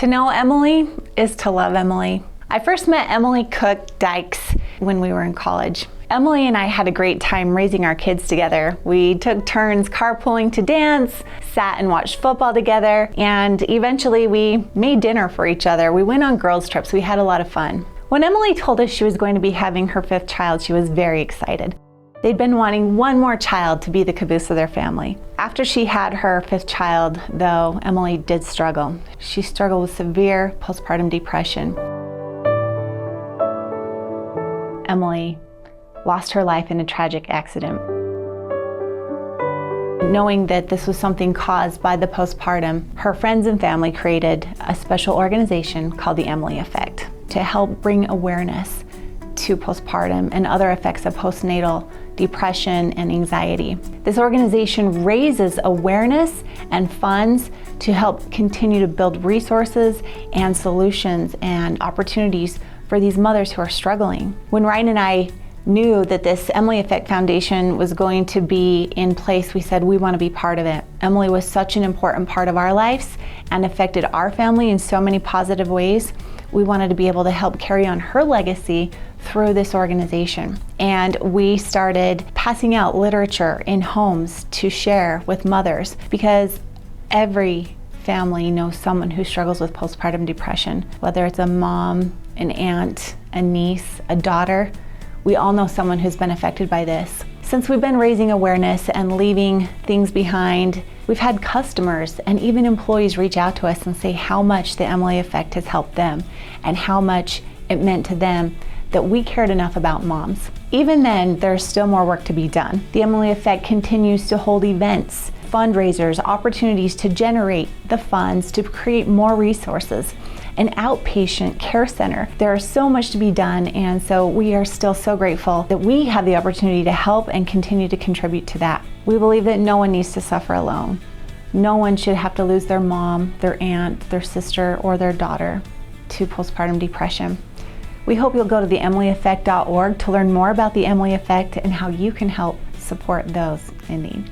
To know Emily is to love Emily. I first met Emily Cook Dykes when we were in college. Emily and I had a great time raising our kids together. We took turns carpooling to dance, sat and watched football together, and eventually we made dinner for each other. We went on girls' trips. We had a lot of fun. When Emily told us she was going to be having her 5th child, she was very excited. They'd been wanting one more child to be the caboose of their family. After she had her 5th child, though, Emily did struggle. She struggled with severe postpartum depression. Emily lost her life in a tragic accident. Knowing that this was something caused by the postpartum, her friends and family created a special organization called the Emily Effect to help bring awareness to postpartum and other effects of postnatal depression and anxiety. This organization raises awareness and funds to help continue to build resources and solutions and opportunities for these mothers who are struggling. When Ryan and I knew that this Emily Effect Foundation was going to be in place, we said we want to be part of it. Emily was such an important part of our lives and affected our family in so many positive ways. We wanted to be able to help carry on her legacy through this organization. And we started passing out literature in homes to share with mothers, because every family knows someone who struggles with postpartum depression. Whether it's a mom, an aunt, a niece, a daughter, we all know someone who's been affected by this. Since we've been raising awareness and leaving things behind, we've had customers and even employees reach out to us and say how much the Emily Effect has helped them and how much it meant to them that we cared enough about moms. Even then, there's still more work to be done. The Emily Effect continues to hold events, fundraisers, opportunities to generate the funds to create more resources, an outpatient care center. There is so much to be done, and so we are still so grateful that we have the opportunity to help and continue to contribute to that. We believe that no one needs to suffer alone. No one should have to lose their mom, their aunt, their sister, or their daughter to postpartum depression. We hope you'll go to theemilyeffect.org to learn more about the Emily Effect and how you can help support those in need.